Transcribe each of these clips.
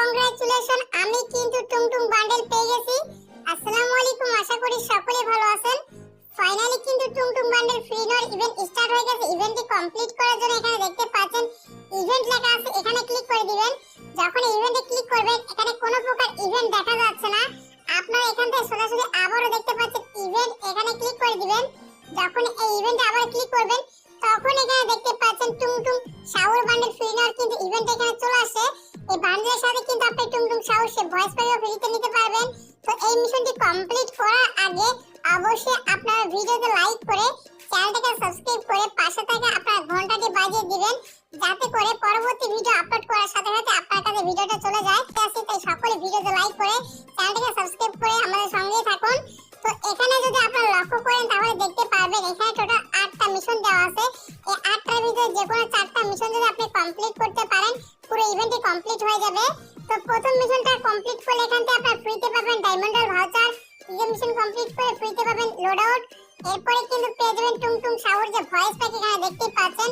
Congratulation, আমি কিন্তু টুংটুং bundle পেয়ে গেছি। আসসালামু আলাইকুম, আশা করি সকলে ভালো আছেন। ফাইনালি কিন্তু টুংটুং বান্ডেল ফ্রি নয় ইভেন্ট স্টার্ট হয়ে গেছে। ইভেন্টটি কমপ্লিট করার জন্য এখানে দেখতে পাচ্ছেন ইভেন্ট লেখা আছে, এখানে ক্লিক করে দিবেন। যখন ইভেন্টে ক্লিক করবেন এখানে কোনো প্রকার ইভেন্ট দেখা যাচ্ছে না। আপনারা এখান থেকে সোজাসুজি আবারও দেখতে পাচ্ছেন ইভেন্ট, এখানে ক্লিক করে দিবেন। যখন এই ইভেন্টে আবার ক্লিক করবেন তখন এখানে দেখতে পাচ্ছেন টুংটুং শাওর বান্ডেল ফ্রি নয় কিন্তু ইভেন্ট এখানে চলে আসে। এই বান্ডেলের সাথে কিন্তু আপনি টুংটুং শাওর সে ভয়েস পাইও ফ্রিতে নিতে পারবেন। তো এই মিশনটি কমপ্লিট করার আগে অবশ্যই আপনারা ভিডিওতে লাইক করে চ্যানেলটাকে সাবস্ক্রাইব করে পাশে থাকা আপনার ঘন্টাটি বাজিয়ে দিবেন, যাতে করে পরবর্তী ভিডিও আপলোড করার সাথে সাথে আপনার কাছে ভিডিওটা চলে যায়। তাই সকলে ভিডিওতে লাইক করে চ্যানেলটাকে সাবস্ক্রাইব করে আমাদের সঙ্গেই থাকুন। তো এখানে যদি আপনারা লক্ষ্য করেন তাহলে দেখতে পারবেন এখানে টোটাল 8টা মিশন দেওয়া আছে। এই 8টার ভিতরে যে কোনো 4টা মিশন যদি আপনি কমপ্লিট করতে পারেন পুরো ইভেন্টটি কমপ্লিট হয়ে যাবে। তো প্রথম মিশনটা কমপ্লিট করলে এখান থেকে আপনারা ফ্রিতে পাবেন ডায়মন্ডের ভাউচার। দ্বিতীয় মিশন কমপ্লিট করে ফ্রিতে পাবেন লোড আউট। এরপরে কিন্তু পেয়ে যাবেন টুংটুং শাওর যে ভয়েস প্যাক, এখানে দেখতে পাচ্ছেন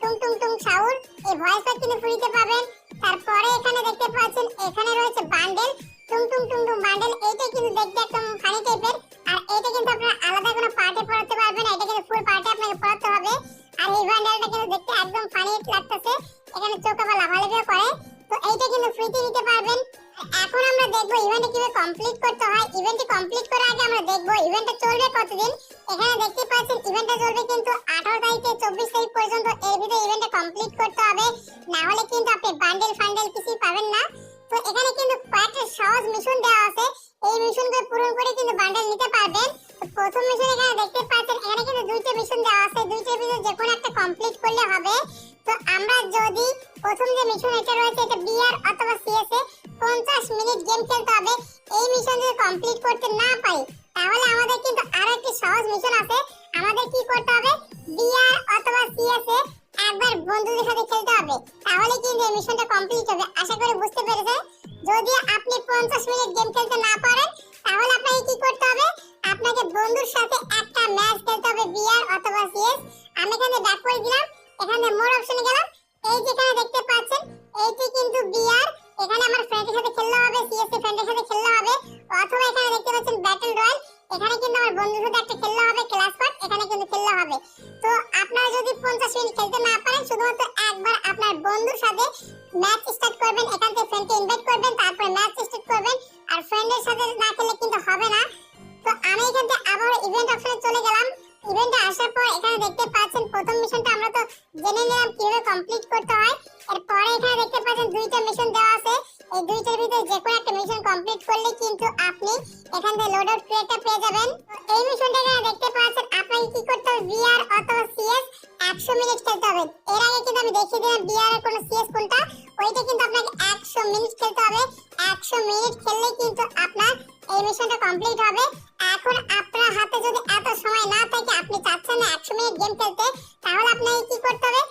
টুংটুং শাওর, এই ভয়েস প্যাক কিন্তু ফ্রিতে পাবেন। তারপরে এখানে দেখতে পাচ্ছেন এখানে রয়েছে বান্ডেল টুংটুং বান্ডেল। এইটা কিন্তু দেখতে একদম ফানি টাইপের, আর এটা কিন্তু আপনারা আলাদা কোনো পার্টে পড়াতে পারবেন না, এটা কিন্তু ফুল পার্টে আপনাকে পড়াতে হবে। আর এই বান্ডেলটা কিন্তু দেখতে একদম ফানি লাগতেছে, এখানে চোখ আবার লাফালাফিও করে। তো এইটা কিন্তু ফ্রিতে নিতে পারবেন। এখন আমরা দেখবো ইভেন্টে কিভাবে কমপ্লিট করতে হয়। ইভেন্টটি কমপ্লিট করার আগে আমরা দেখবো ইভেন্টটা চলবে কতদিন। এখানে দেখতে পাচ্ছেন ইভেন্টটা চলবে কিন্তু 18 তারিখ থেকে 24 তারিখ পর্যন্ত। এর ভিতরে ইভেন্টটা কমপ্লিট করতে হবে, না হলে কিন্তু আপনি বান্ডেল ফান্ডেল কিছুই পাবেন না। তো এখানে কিন্তু কয়েকটা সহজ মিশন দেওয়া আছে, এই মিশনগুলো পূরণ করে কিন্তু বান্ডেল নিতে পারবেন। তো প্রথম মিশন এখানে দেখতে পাচ্ছেন এখানে কিন্তু 2টা মিশন দেওয়া আছে, 2টার ভিতরে যে কোনো একটা কমপ্লিট করলে হবে। তো আমরা যদি প্রথম যে মিশন এটা রয়েছে এটা বিআর অথবা সিএস এ 50 মিনিট গেম খেলতে হবে। এই মিশন যদি কমপ্লিট করতে না পারি তাহলে আমাদের কিন্তু আরো একটি সহজ মিশন আছে। আমাদের কি করতে হবে, বিআর অথবা সিএস এ একবার বন্ধুদের সাথে খেলতে হবে, তাহলে কিন্তু এই মিশনটা কমপ্লিট হবে। আশা করি বুঝতে পেরেছেন। যদি আপনি 50 মিনিট গেম খেলতে না পারেন তাহলে আপনাকে কি করতে হবে, আপনাকে বন্ধুর সাথে একটা ম্যাচ খেলতে হবে বিআর অথবা সিএস। আমি এখানে ব্যাক করে দিলাম, এখানে মোর অপশনে গেলাম। এই যেখানে দেখতে পাচ্ছেন এইটি কিন্তু বিআর, এখানে আমার ফ্রেন্ডের সাথে খেলতে হবে, সিএস এর ফ্রেন্ডের সাথে খেলতে হবে। অথবা এখানে দেখতে পাচ্ছেন ব্যাটল রয়্যাল, এখানে কিন্তু আমার বন্ধুর সাথে একটা খেলতে হবে, ক্লাস পার্ট এখানে কিন্তু খেলতে হবে। তো আপনারা যদি 50 মিনিট খেলতে না পারেন শুধুমাত্র একবার আপনার বন্ধুর সাথে ম্যাচ স্টার্ট করবেন, এখান থেকে ফ্রেন্ডকে ইনভাইট করবেন, তারপরে ম্যাচ স্টার্ট করবেন। আর ফ্রেন্ডের সাথে না খেললে কিন্তু হবে না। তো আমি এখান থেকে আবার ইভেন্ট অপশনে চলে গেলাম। ইভেন্টে আসার পর এখানে দেখতে পাচ্ছেন প্রথম মিশনটা আমরা তো জেনে নিলাম কিভাবে কমপ্লিট করতে হয়। এরপরে এখানে দেখতে পাচ্ছেন 2টা মিশন দেওয়া আছে, এই 2টার ভিতরে যে কোনো একটা মিশন কমপ্লিট করলে কিন্তু আপনি এখান থেকে লোড আউট ক্রিয়েটটা পেয়ে যাবেন। এই মিশনটা এখানে দেখতে পাচ্ছেন আপনাকে কি করতে হবে, বিআর অথবা সিএস 100 মিনিট খেলতে হবে। এর আগে কিন্তু আমি দেখিয়ে দিলাম বিআর এর কোন সিএস কোনটা, ওইটা কিন্তু আপনাকে 100 মিনিট খেলতে হবে। 100 মিনিট খেললে কিন্তু আপনার এই মিশনটা কমপ্লিট হবে। এখন আপনার হাতে যদি এত সময় না থাকে, আপনি চাচ্ছেন না 100 মিনিট গেম খেলতে, তাহলে আপনাকে কি করতে হবে,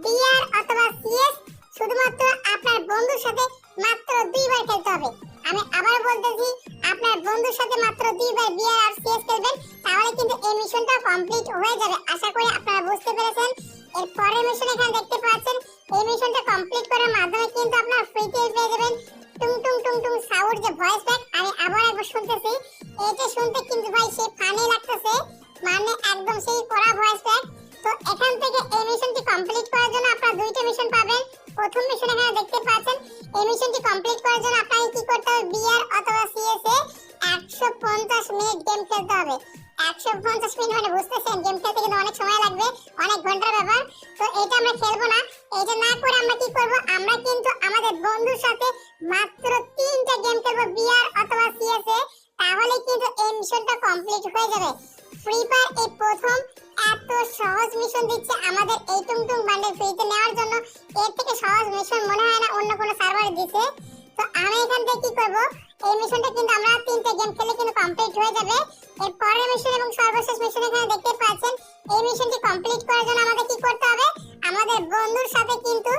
বিআর অথবা সিএস শুধুমাত্র আপনার বন্ধুর সাথে মাত্র 2বার খেলতে হবে। আমি আবার বলতেছি, আপনার বন্ধুর সাথে মাত্র 2বার বিআর আর সিএস খেলবেন, তাহলে কিন্তু এই মিশনটা কমপ্লিট হয়ে যাবে। আশা করি আপনারা বুঝতে পেরেছেন। এর পরের মিশন এখানে দেখতে পাচ্ছেন, এই মিশনটা কমপ্লিট করার মাধ্যমে কিন্তু আপনারা ফ্রিতে পেয়ে যাবেন টুংটুং শাওর যে ভয়েস প্যাক। আমি আবার একবার শুনতেছি, এটা শুনতে কিন্তু ভাই সেই ফানি লাগতেছে, মানে একদম সেই কড়া ভয়েস প্যাক। তো এখান থেকে এই মিশনটি কমপ্লিট করার জন্য আপনারা 2টা মিশন পাবেন। প্রথম মিশন এখানে দেখতে পাচ্ছেন, এই মিশনটি কমপ্লিট করার জন্য আপনাকে কি করতে হবে, বিআর অথবা সিএস এ 150 মিনিট গেম খেলতে হবে। 150 মিনিট মানে বুঝতেছেন, গেম খেলতে কিন্তু অনেক সময় লাগবে, অনেক ঘন্টার ব্যাপার। তো এটা আমরা খেলবো না, এটা না করে আমরা কি করব, আমরা কিন্তু আমাদের বন্ধুর সাথে মাত্র 3টা গেম খেলবো বিআর অথবা সিএস এ, তাহলে কিন্তু এই মিশনটা কমপ্লিট হয়ে যাবে। ফ্রি ফায়ার এই প্রথম এত সহজ মিশন দিচ্ছে আমাদের এই টুংটুং বান্ডেল ফ্রিতে নেওয়ার জন্য। এর থেকে সহজ মিশন মনে হয় না অন্য কোনো সার্ভারে দিছে। তো আমি এখান থেকে কি করব, এই মিশনটা কিন্তু আমরা 3টা গেম খেলে কিন্তু কমপ্লিট হয়ে যাবে। এর পরের মিশন এবং সর্বশেষ মিশন এখানে দেখতে পাচ্ছেন, এই মিশনটি কমপ্লিট করার জন্য আমাদের কি করতে হবে, আমাদের বন্ধুর সাথে কিন্তু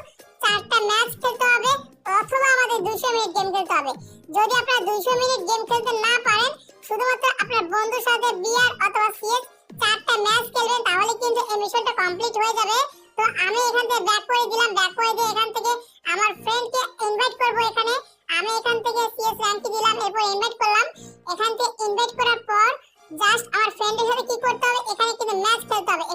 4টা ম্যাচ খেলতে হবে, অথবা আমাদের 200 মিনিট গেম খেলতে হবে। যদি আপনারা 200 মিনিট গেম খেলতে না পারেন, শুধুমাত্র আপনার বন্ধুর সাথে বিআর অথবা সিএস 4টা ম্যাচ খেলবেন, তাহলে কিন্তু এই মিশনটা কমপ্লিট হয়ে যাবে। তো আমি এখান থেকে ব্যাক করে দিলাম, ব্যাক করে দিয়ে এখান থেকে আমার ফ্রেন্ডকে ইনভাইট করব। এখানে আমি করে ইনভাইট করলাম। এখান থেকে ইনভাইট করার পর জাস্ট আমার ফ্রেন্ডের সাথে কি করতে হবে, এখানে কিন্তু ম্যাচ খেলতে হবে।